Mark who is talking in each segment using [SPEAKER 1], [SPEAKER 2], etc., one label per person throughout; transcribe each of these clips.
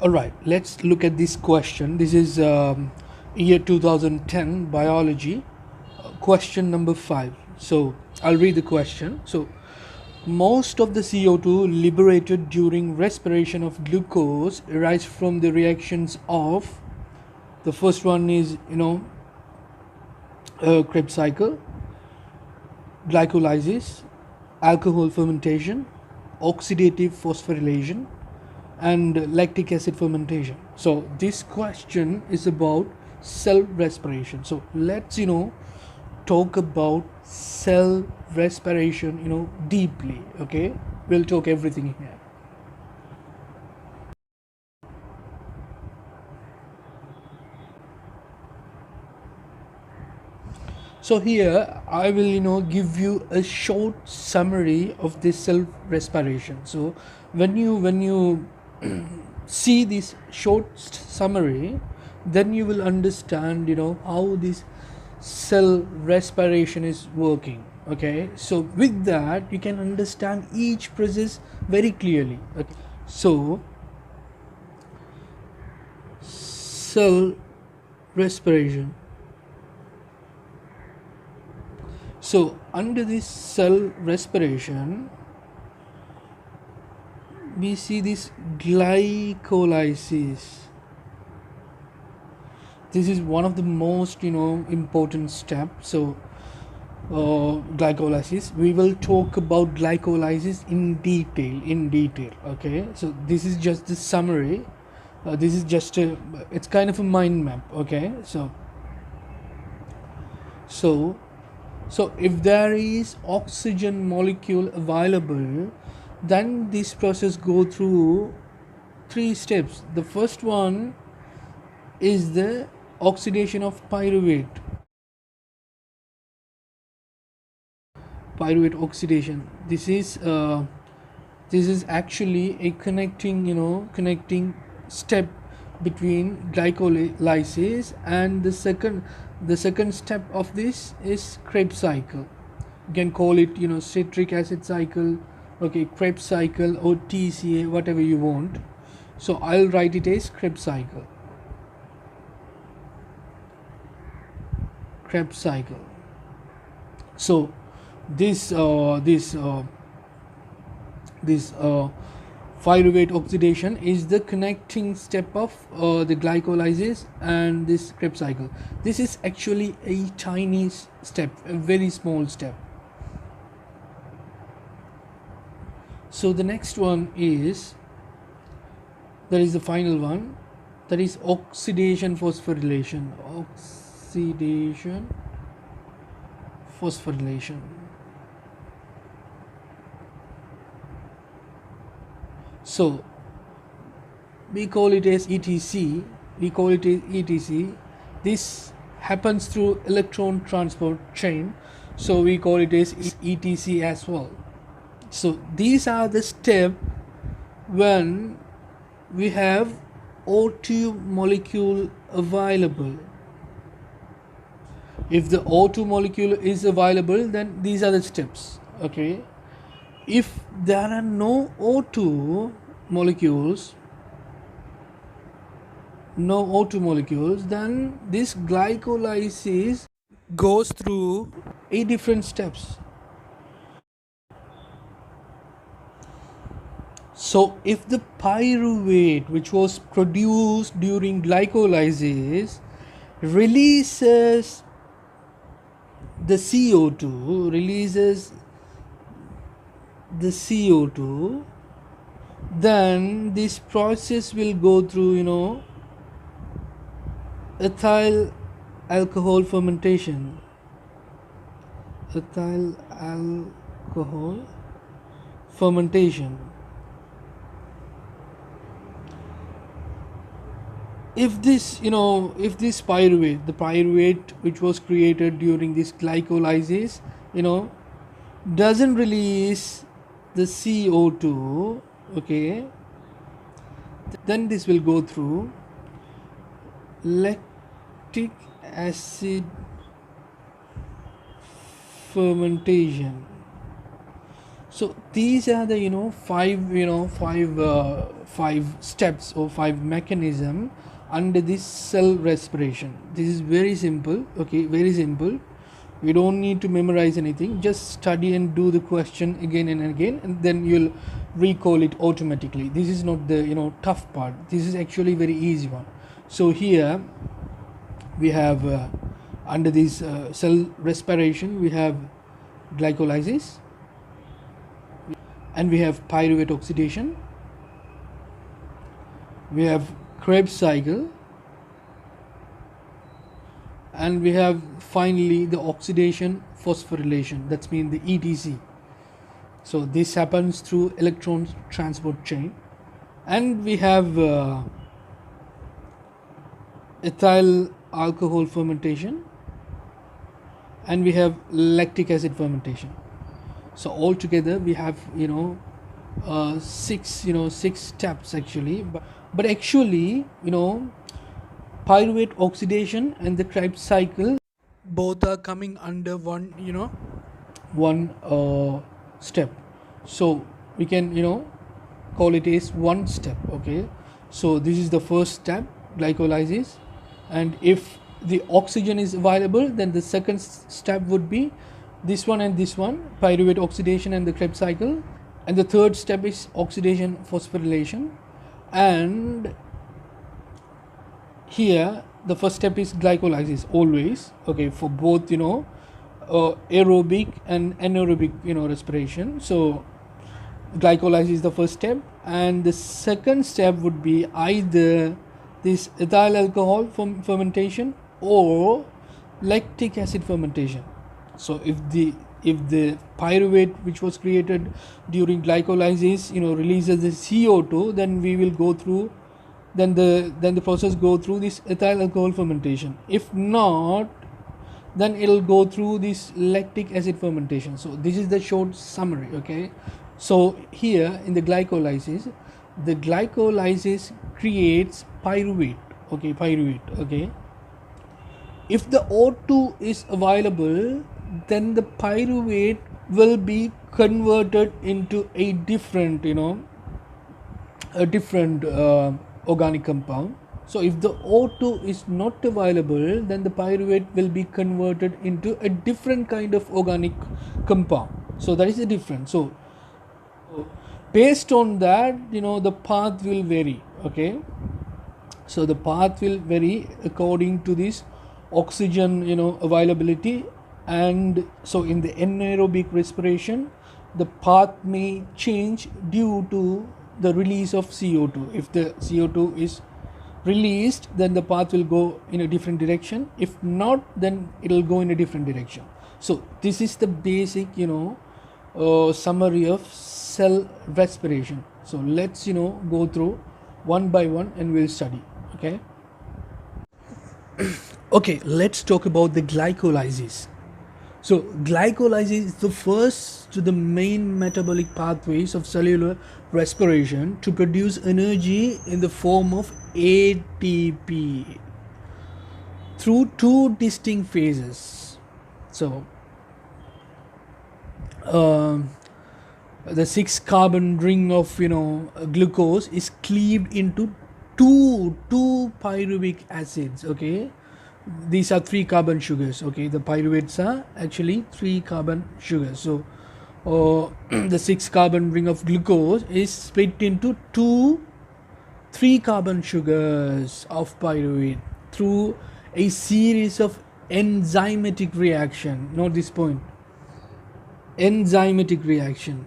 [SPEAKER 1] All right, let's look at this question. This is year 2010 biology, question number 5. So I'll read the question. So most of the CO2 liberated during respiration of glucose arise from the reactions of, the first one is Krebs cycle, glycolysis, alcohol fermentation, oxidative phosphorylation, and lactic acid fermentation. So this question is about cell respiration. So let's talk about cell respiration deeply. Okay, we'll talk everything here. So here I will give you a short summary of this self respiration. So when you see this short summary, then you will understand how this cell respiration is working. Okay, so with that you can understand each process very clearly. Okay. So cell respiration. So under this cell respiration, we see this glycolysis. This is one of the most important steps. So glycolysis, we will talk about glycolysis in detail. Okay, so this is just the summary. This is just it's kind of a mind map. Okay, so if there is oxygen molecule available, then this process go through 3 steps. The first one is the oxidation of pyruvate oxidation. This is actually a connecting step between glycolysis, and the second step of this is Krebs cycle. You can call it citric acid cycle, okay, Krebs cycle, or TCA, whatever you want. So I'll write it as Krebs cycle. So this pyruvate oxidation is the connecting step of the glycolysis and this Krebs cycle. This is actually a tiny step, a very small step. So the next one is, that is the final one, that is oxidation phosphorylation. So we call it as ETC. This happens through electron transport chain, so we call it as ETC as well. So these are the steps when we have O2 molecule available. If the O2 molecule is available, then these are the steps. Okay, if there are no O2 molecules, then this glycolysis goes through 8 different steps. So if the pyruvate which was produced during glycolysis releases the CO2, then this process will go through ethyl alcohol fermentation. If this pyruvate, the pyruvate which was created during this glycolysis doesn't release the CO2, okay, then this will go through lactic acid fermentation. So these are the five steps or five mechanism under this cell respiration. This is very simple, okay, very simple. You don't need to memorize anything, just study and do the question again and again, and then you'll recall it automatically. This is not the tough part, this is actually very easy one. So here we have under this cell respiration, we have glycolysis, and we have pyruvate oxidation, we have Krebs cycle, and we have finally the oxidation phosphorylation, that's mean the ETC. So this happens through electron transport chain, and we have ethyl alcohol fermentation, and we have lactic acid fermentation. So altogether we have six steps actually, but actually pyruvate oxidation and the Krebs cycle both are coming under one step. So we can call it as one step, okay. So this is the first step, glycolysis, and if the oxygen is available, then the second step would be this one and this one, pyruvate oxidation and the Krebs cycle, and the third step is oxidation phosphorylation. And here the first step is glycolysis always, okay, for both aerobic and anaerobic respiration. So glycolysis is the first step, and the second step would be either this ethyl alcohol fermentation or lactic acid fermentation. So if the pyruvate which was created during glycolysis releases the CO2, then we will go through the process go through this ethyl alcohol fermentation. If not, then it'll go through this lactic acid fermentation. So this is the short summary, okay. So here in the glycolysis creates pyruvate, okay. If the O2 is available, then the pyruvate will be converted into a different organic compound. So if the O2 is not available, then the pyruvate will be converted into a different kind of organic compound. So that is the difference. So based on that, the path will vary, okay. So the path will vary according to this oxygen availability. And so in the anaerobic respiration, the path may change due to the release of CO2. If the CO2 is released, then the path will go in a different direction. If not, then it will go in a different direction. So this is the basic summary of cell respiration. So let's go through one by one and we'll study, okay. Okay, let's talk about the glycolysis. So glycolysis is the first to the main metabolic pathways of cellular respiration to produce energy in the form of ATP through two distinct phases. So the 6-carbon ring of glucose is cleaved into two pyruvic acids, okay. These are 3 carbon sugars, okay. The pyruvates are actually 3 carbon sugars. So the 6-carbon ring of glucose is split into 3 carbon sugars of pyruvate through a series of enzymatic reaction. Note this point, enzymatic reaction,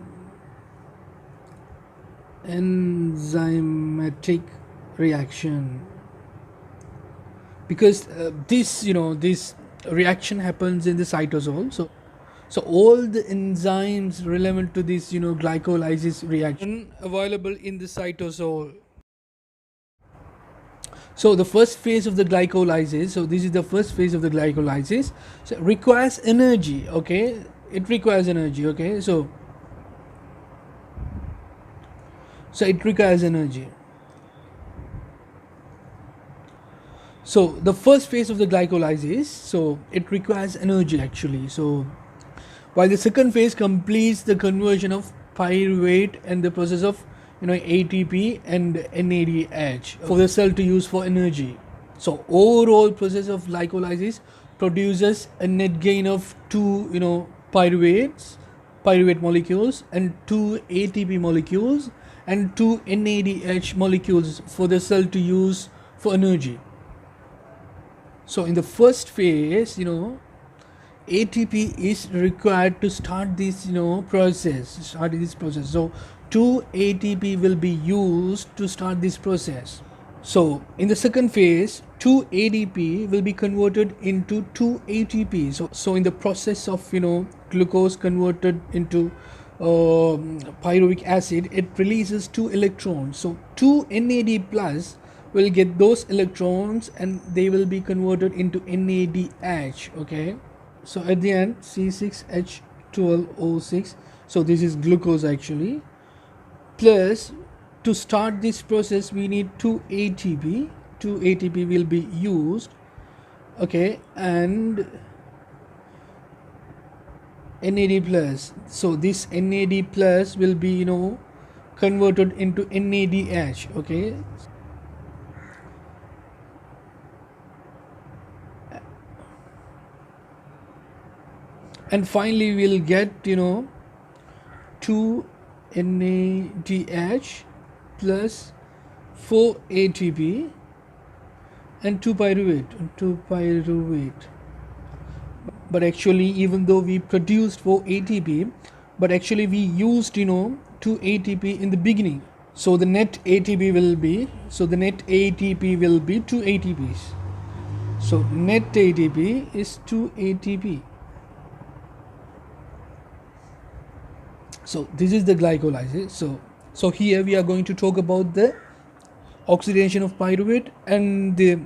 [SPEAKER 1] because this reaction happens in the cytosol. So all the enzymes relevant to this glycolysis reaction available in the cytosol. So the first phase of the glycolysis, so this is the first phase of the glycolysis, so it requires energy, okay. It requires energy, okay. So it requires energy. So the first phase of the glycolysis, so it requires energy actually. So while the second phase completes the conversion of pyruvate and the process of ATP and NADH for the cell to use for energy. So overall process of glycolysis produces a net gain of two pyruvate molecules and two ATP molecules and two NADH molecules for the cell to use for energy. So in the first phase, ATP is required to start this process. So 2 ATP will be used to start this process. So in the second phase, 2 ADP will be converted into 2 ATP. So in the process of glucose converted into pyruvic acid, it releases 2 electrons. So 2 NAD plus will get those electrons and they will be converted into NADH. Okay, so at the end C6H12O6, so this is glucose actually, plus to start this process we need 2 ATP. 2 ATP will be used, okay, and NAD plus. So this NAD plus will be converted into NADH. Okay, and finally we'll get 2 NADH plus 4 ATP and 2 pyruvate. But actually, even though we produced 4 ATP, but actually we used 2 ATP in the beginning. So the net ATP will be 2 ATPs. So net ATP is 2 ATP. So this is the glycolysis. So here we are going to talk about the oxidation of pyruvate and the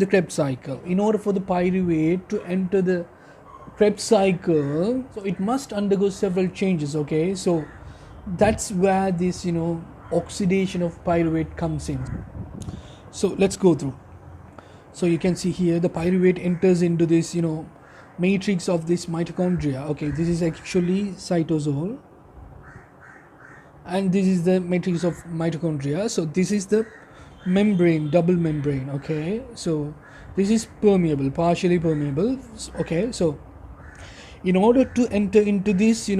[SPEAKER 1] Krebs cycle. In order for the pyruvate to enter the Krebs cycle, so it must undergo several changes. Okay, so that's where this oxidation of pyruvate comes in. So let's go through. So you can see here the pyruvate enters into this matrix of this mitochondria. Okay, this is actually cytosol and this is the matrix of mitochondria. So this is the membrane, double membrane. Okay, so this is permeable, partially permeable. Okay, so in order to enter into this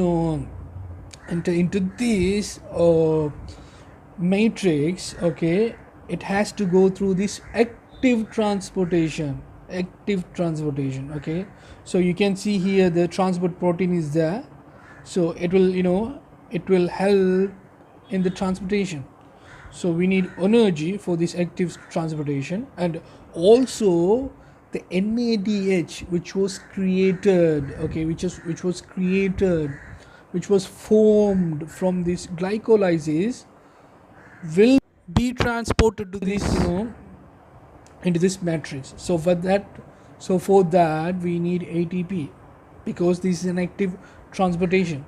[SPEAKER 1] matrix, okay, it has to go through this active transportation. Okay, so you can see here the transport protein is there, so it will help in the transportation. So we need energy for this active transportation, and also the NADH which was created, okay, which was formed from this glycolysis will be transported to this into this matrix. So for that we need ATP, because this is an active transportation.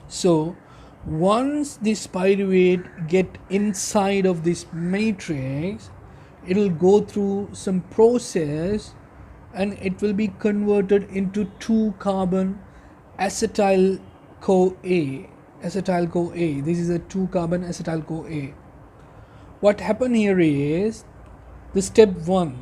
[SPEAKER 1] So once this pyruvate get inside of this matrix, it will go through some process and it will be converted into 2-carbon acetyl CoA. This is a 2-carbon acetyl CoA. What happened here is the step 1.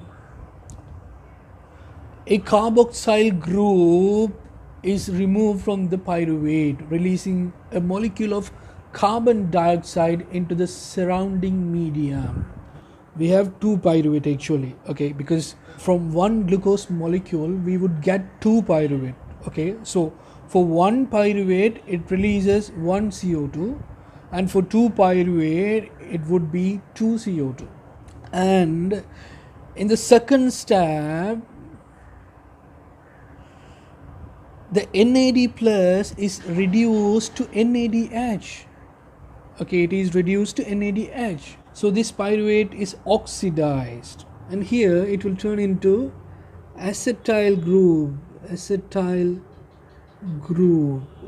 [SPEAKER 1] A carboxyl group is removed from the pyruvate, releasing a molecule of carbon dioxide into the surrounding medium. We have 2 pyruvate actually, okay, because from 1 glucose molecule we would get 2 pyruvate. Okay, so for 1 pyruvate it releases 1 CO2, and for 2 pyruvate it would be 2 CO2. And in the second step, the NAD plus is reduced to NADH. Okay, it is reduced to NADH. So this pyruvate is oxidized, and here it will turn into acetyl group.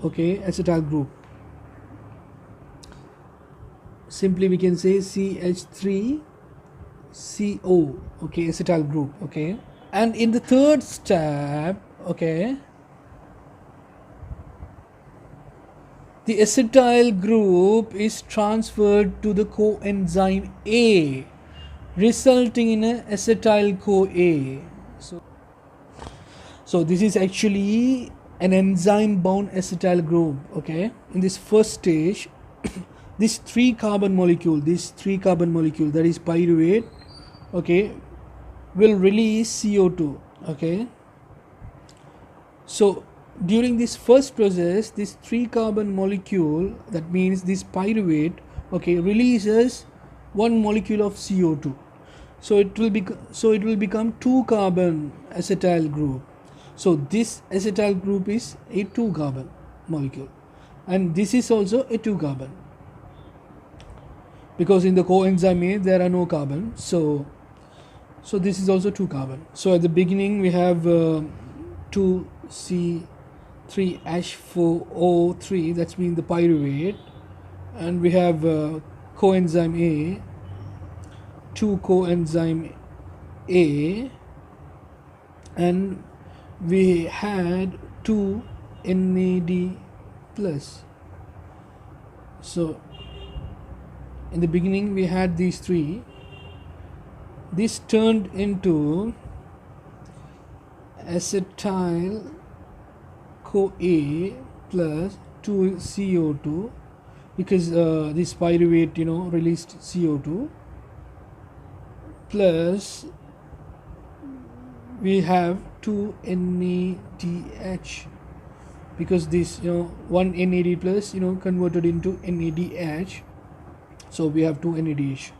[SPEAKER 1] Okay, acetyl group. Simply we can say CH3CO. Okay, acetyl group. Okay, and in the third step, okay, the acetyl group is transferred to the coenzyme A, resulting in a acetyl CoA. So this is actually an enzyme bound acetyl group. Okay, in this first stage, this 3 carbon molecule that is pyruvate, okay, will release CO2. Okay, so during this first process, this 3 carbon molecule, that means this pyruvate, okay, releases 1 molecule of CO2. So it will become 2 carbon acetyl group. So this acetyl group is a 2 carbon molecule, and this is also a 2 carbon, because in the coenzyme A there are no carbon. So this is also 2 carbon. So at the beginning we have 2C3H4O3, that's mean the pyruvate, and we have coenzyme A, 2 coenzyme A, and we had 2 NAD plus. So in the beginning we had these 3. This turned into acetyl CoA plus 2 CO2, because this pyruvate released CO2, plus we have 2 NADH, because this 1 NAD plus converted into NADH, so we have 2 NADH.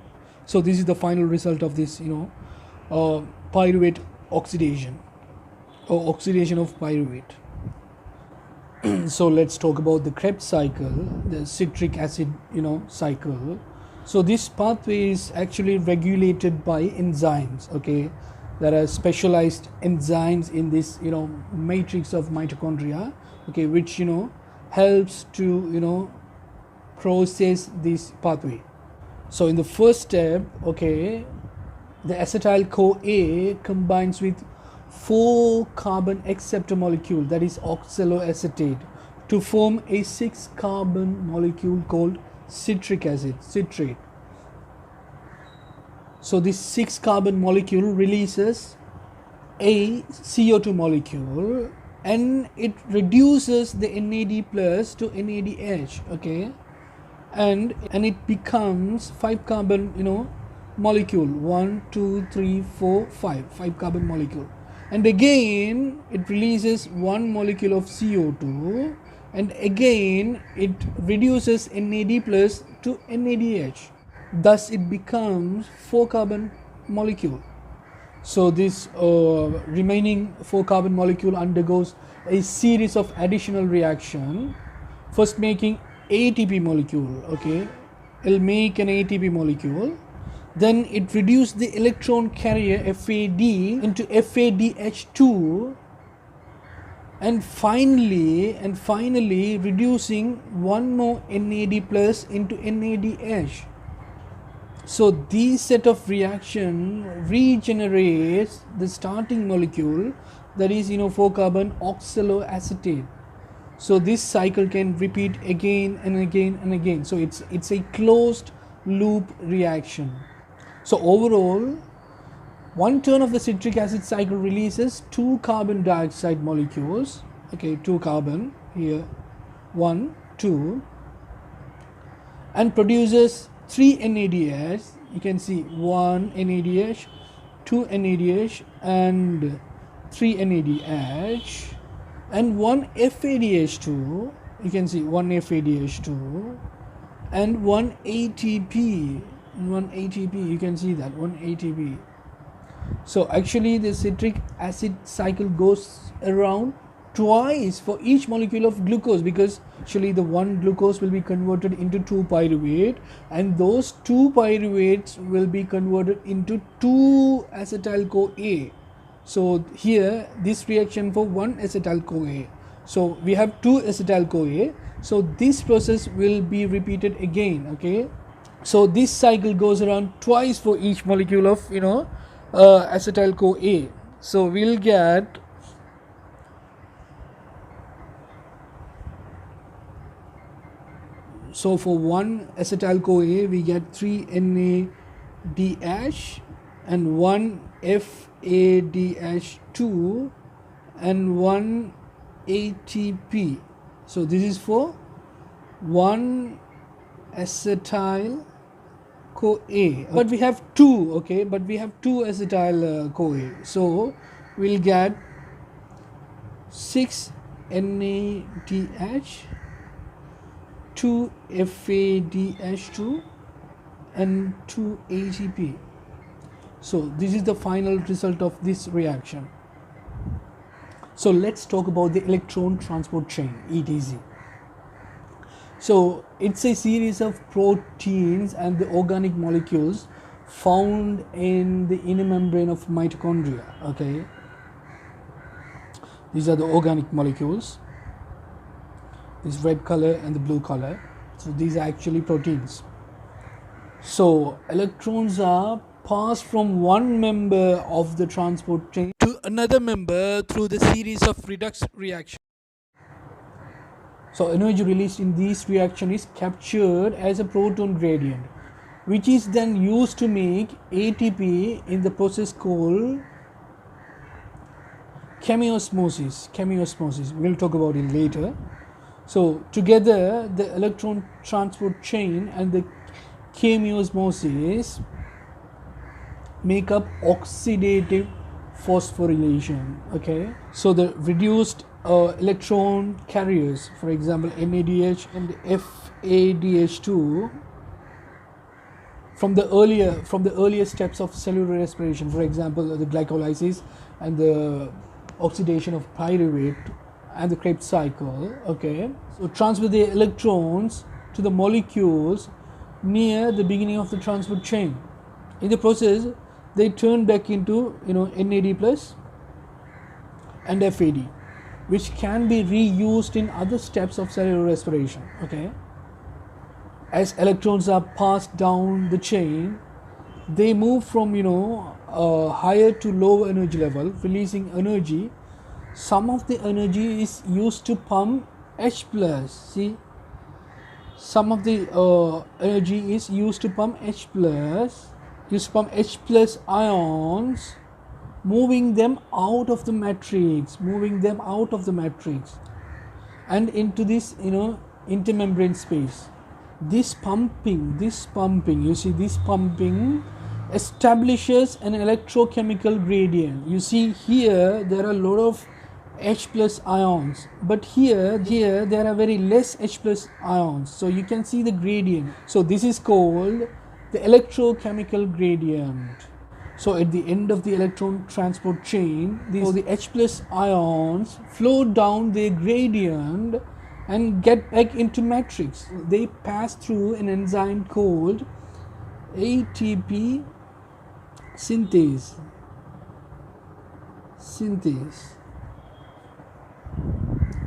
[SPEAKER 1] So this is the final result of this pyruvate oxidation, or oxidation of pyruvate. So let's talk about the Krebs cycle, the citric acid cycle. So this pathway is actually regulated by enzymes. Okay, there are specialized enzymes in this matrix of mitochondria, okay, which helps to process this pathway. So in the first step, okay, the acetyl CoA combines with 4 carbon acceptor molecule, that is oxaloacetate, to form a 6 carbon molecule called citric acid, citrate. So this 6 carbon molecule releases a CO2 molecule, and it reduces the NAD plus to NADH, okay, and it becomes 5 carbon molecule, 1 2 3 4 5 carbon molecule, and again it releases 1 molecule of CO2, and again it reduces NAD plus to NADH, thus it becomes 4 carbon molecule. So this remaining 4 carbon molecule undergoes a series of additional reaction, first making ATP molecule, okay, it'll make an ATP molecule, then it reduces the electron carrier FAD into FADH2, and finally reducing 1 more NAD plus into NADH. So these set of reaction regenerates the starting molecule, that is 4 carbon oxaloacetate. So this cycle can repeat again and again and again. So it's a closed loop reaction. So overall, one turn of the citric acid cycle releases 2 carbon dioxide molecules, okay, 2 carbon here, 1 2, and produces 3 NADH. You can see 1 NADH, 2 NADH, and 3 NADH, and 1 FADH2. You can see 1 FADH2 and 1 ATP. You can see that 1 ATP. So actually the citric acid cycle goes around twice for each molecule of glucose, because actually the one glucose will be converted into 2 pyruvate, and those 2 pyruvates will be converted into 2 acetyl CoA. So here this reaction for 1 acetyl CoA, so we have 2 acetyl CoA, so this process will be repeated again, okay. So this cycle goes around twice for each molecule of acetyl CoA. So we'll get So for one acetyl CoA we get 3 NADH and 1 FADH2 and 1 ATP. So this is for one acetyl CoA, but we have two, okay, but we have two acetyl CoA, so we'll get 6 NADH, 2 FADH2 and 2 ATP. So this is the final result of this reaction. So let's talk about the electron transport chain, ETC. So it's a series of proteins and the organic molecules found in the inner membrane of mitochondria. Okay, these are the organic molecules, this red color and the blue color. So these are actually proteins. So electrons are passed from one member of the transport chain to another member through the series of redox reactions. So energy released in this reaction is captured as a proton gradient, which is then used to make ATP in the process called chemiosmosis. We'll talk about it later. So together the electron transport chain and the chemiosmosis make up oxidative phosphorylation. Okay, so the reduced electron carriers, for example NADH and FADH2, from the earlier steps of cellular respiration, for example the glycolysis and the oxidation of pyruvate and the Krebs cycle. Okay, so transfer the electrons to the molecules near the beginning of the transport chain. In the process they turn back into NAD plus and FAD, which can be reused in other steps of cellular respiration. Okay, as electrons are passed down the chain, they move from higher to lower energy level, releasing energy. Some of the energy is used to pump H plus. See, some of the energy is used to pump H plus. H plus ions, moving them out of the matrix, and into this intermembrane space. This pumping, you see, this pumping establishes an electrochemical gradient. You see here there are a lot of H plus ions, but here there are very less H plus ions, so you can see the gradient. So this is called the electrochemical gradient. So at the end of the electron transport chain, the H plus ions flow down their gradient and get back into matrix. They pass through an enzyme called ATP synthase.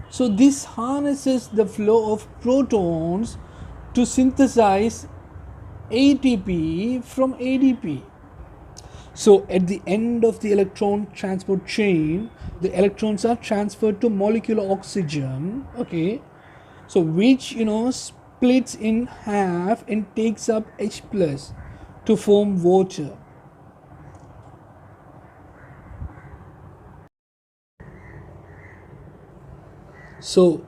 [SPEAKER 1] So this harnesses the flow of protons to synthesize ATP from ADP. So at the end of the electron transport chain, the electrons are transferred to molecular oxygen, okay, so which splits in half and takes up H plus to form water. So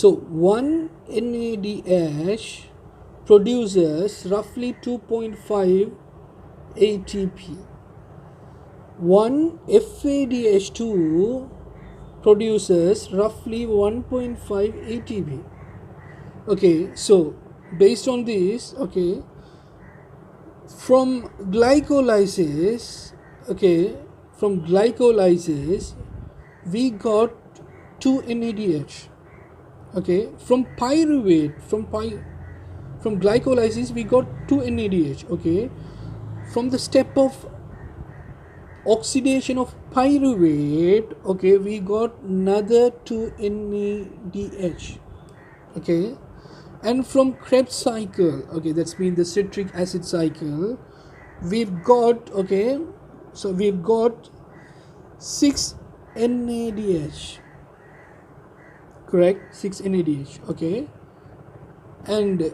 [SPEAKER 1] one NADH produces roughly 2.5 ATP. One FADH2 produces roughly 1.5 ATP. Okay, so based on this, okay, from glycolysis, we got 2 NADH. Okay, from pyruvate, from glycolysis we got 2 NADH. Okay, from the step of oxidation of pyruvate, okay, we got another 2 NADH. Okay, and from Krebs cycle, okay, that's been the citric acid cycle, we've got, okay, so we've got 6 NADH. correct, 6 NADH. Okay, and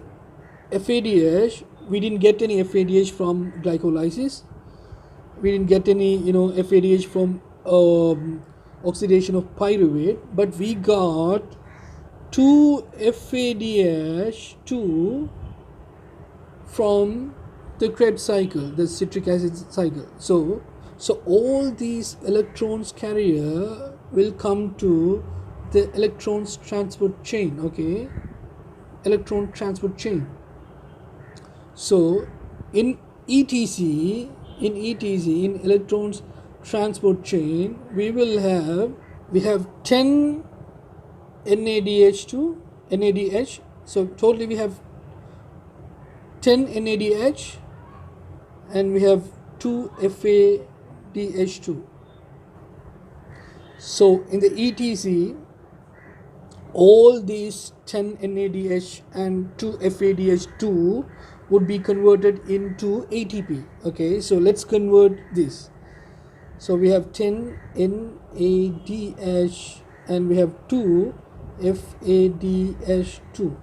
[SPEAKER 1] FADH, we didn't get any FADH from glycolysis. We didn't get any FADH from oxidation of pyruvate, but we got 2 FADH2 from the Krebs cycle, the citric acid cycle. So all these electrons carrier will come to the electrons transport chain. Okay, electron transport chain. So in ETC, in electrons transport chain, we have 10 NADH2 NADH. So totally we have 10 NADH and we have 2 FADH2. So in the ETC, all these 10 NADH and 2 FADH2 would be converted into ATP. Okay, so let's convert this. So we have 10 NADH and we have 2 FADH2.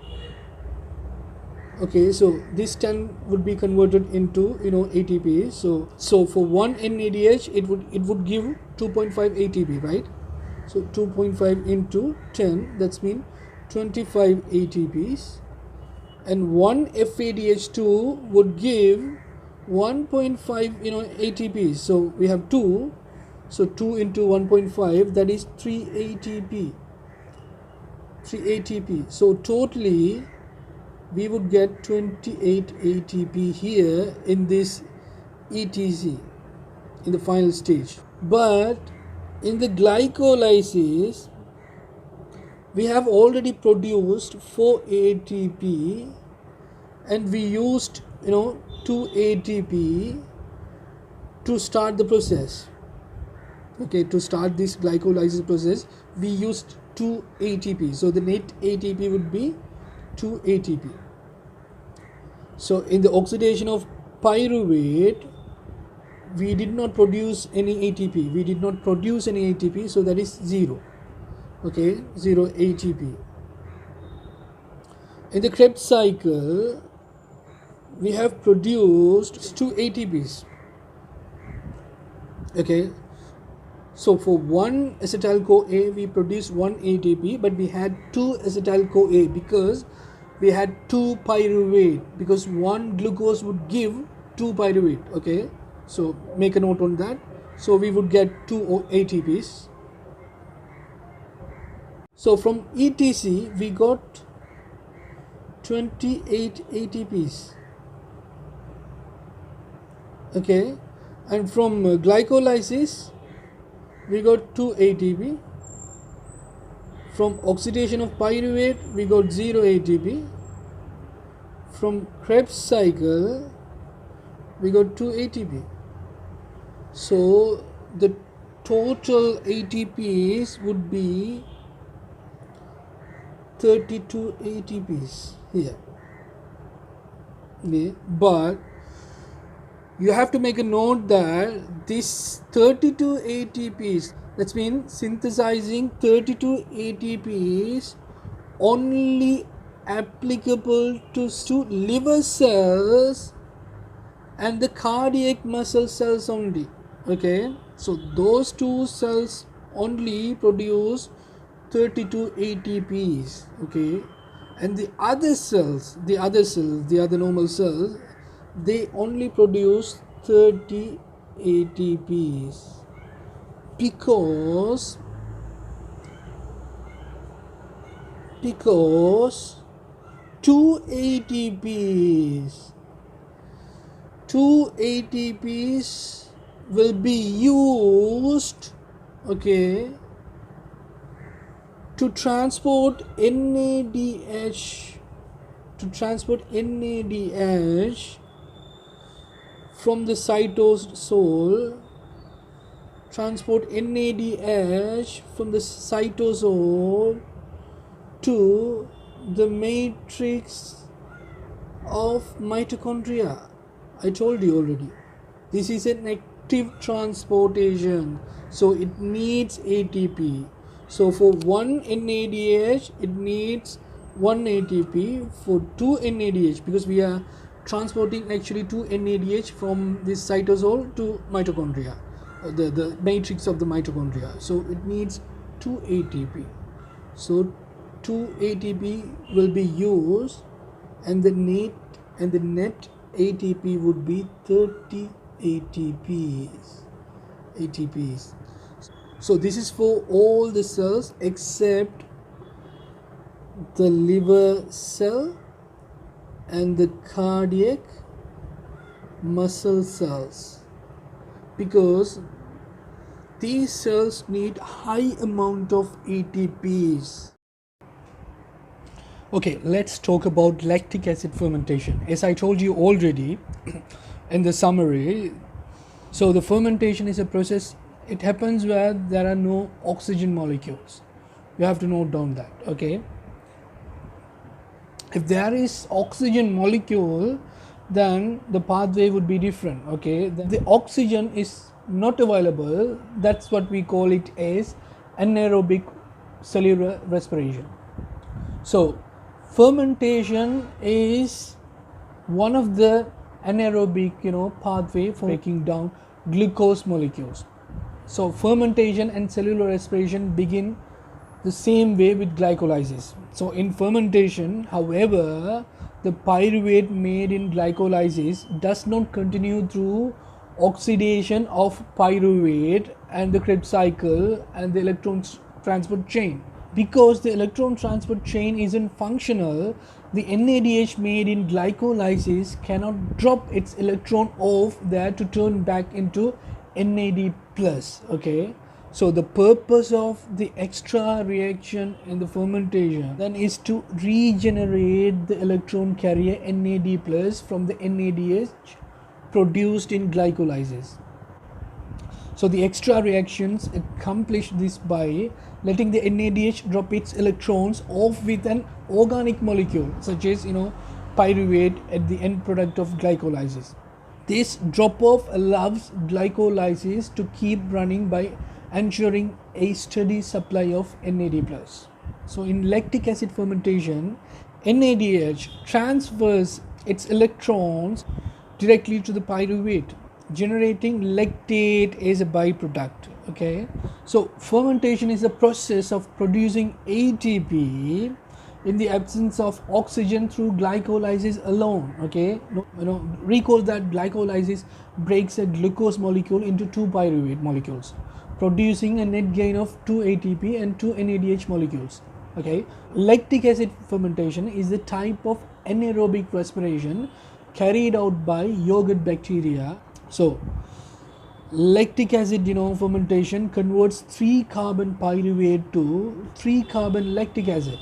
[SPEAKER 1] Okay, so this 10 would be converted into ATP. So for 1 NADH it would give 2.5 ATP, right? So 2.5 into 10, that's mean 25 ATPs, and 1 FADH2 would give 1.5 ATPs. So we have 2, so 2 into 1.5, that is 3 ATP. So totally we would get 28 ATP here in this ETC, in the final stage. But in the glycolysis, we have already produced 4 ATP and we used 2 ATP to start the process. Okay, to start this glycolysis process, we used 2 ATP. So the net ATP would be 2 ATP. So in the oxidation of pyruvate, we did not produce any ATP. So that is 0. Okay, 0 ATP. In the Krebs cycle, we have produced 2 ATPs. Okay, so for 1 acetyl-CoA we produced 1 ATP, but we had 2 acetyl-CoA because we had 2 pyruvate, because 1 glucose would give 2 pyruvate. Okay, so make a note on that. So we would get 2 ATPs. So from ETC we got 28 ATPs. Okay, and from glycolysis we got 2 ATP. From oxidation of pyruvate we got 0 ATP. From Krebs cycle we got 2 ATP. So the total ATPs would be 32 ATPs here. Okay, but you have to make a note that this 32 ATPs, that means synthesizing 32 ATPs only applicable to liver cells and the cardiac muscle cells only. Okay, so those two cells only produce 32 ATPs. Okay, and the other normal cells, they only produce 30 ATPs because 2 ATPs will be used, okay, to transport NADH from the cytosol, transport NADH from the cytosol to the matrix of mitochondria. I told you already, this is an active transportation, so it needs ATP. So for 1 NADH it needs 1 ATP. For 2 NADH, because we are transporting actually 2 NADH from this cytosol to mitochondria, the matrix of the mitochondria, so it needs 2 ATP. So 2 ATP will be used, and the net ATP would be 30 ATPs. So this is for all the cells except the liver cell and the cardiac muscle cells, because these cells need high amount of ATPs. Okay, let's talk about lactic acid fermentation. As I told you already in the summary, so the fermentation is a process. It happens where there are no oxygen molecules. You have to note down that, okay? If there is oxygen molecule, then the pathway would be different, okay? The oxygen is not available. That's what we call it as anaerobic cellular respiration. So fermentation is one of the anaerobic pathway for breaking down glucose molecules. So fermentation and cellular respiration begin the same way with glycolysis. So in fermentation, however, the pyruvate made in glycolysis does not continue through oxidation of pyruvate and the Krebs cycle and the electron transport chain. Because the electron transport chain isn't functional, the NADH made in glycolysis cannot drop its electron off there to turn back into NAD+, okay? So the purpose of the extra reaction in the fermentation then is to regenerate the electron carrier NAD+ from the NADH produced in glycolysis. So the extra reactions accomplish this by letting the NADH drop its electrons off with an organic molecule such as pyruvate at the end product of glycolysis. This drop off allows glycolysis to keep running by ensuring a steady supply of NAD+. So in lactic acid fermentation, NADH transfers its electrons directly to the pyruvate, generating lactate as a byproduct, okay? So fermentation is the process of producing ATP in the absence of oxygen through glycolysis alone, okay? Recall that glycolysis breaks a glucose molecule into 2 pyruvate molecules, producing a net gain of 2 ATP and 2 NADH molecules, okay? Lactic acid fermentation is the type of anaerobic respiration carried out by yogurt bacteria. So lactic acid fermentation converts 3-carbon pyruvate to 3-carbon lactic acid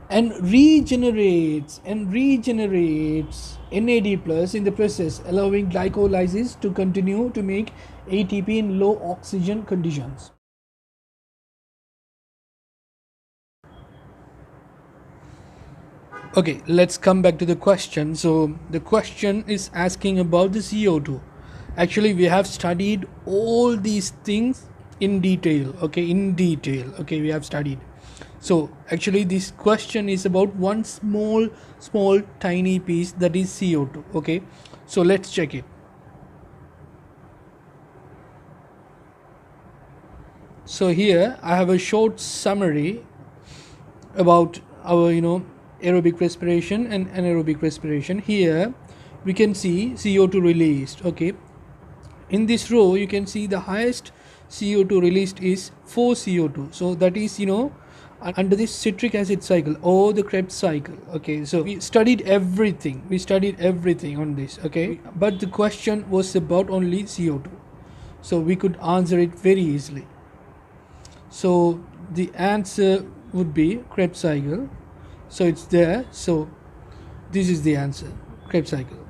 [SPEAKER 1] and regenerates NAD+ in the process, allowing glycolysis to continue to make ATP in low oxygen conditions. Okay, let's come back to the question. So the question is asking about the CO2. Actually, we have studied all these things in detail, okay? We have studied. So actually this question is about one small tiny piece, that is CO2, okay? So let's check it. So here I have a short summary about our aerobic respiration and anaerobic respiration. Here we can see CO2 released, okay? In this row you can see the highest CO2 released is 4CO2. So that is under this citric acid cycle or the Krebs cycle, okay? So we studied everything on this, okay? But the question was about only CO2, so we could answer it very easily. So the answer would be Krebs cycle. So it's there. So this is the answer, Krebs cycle.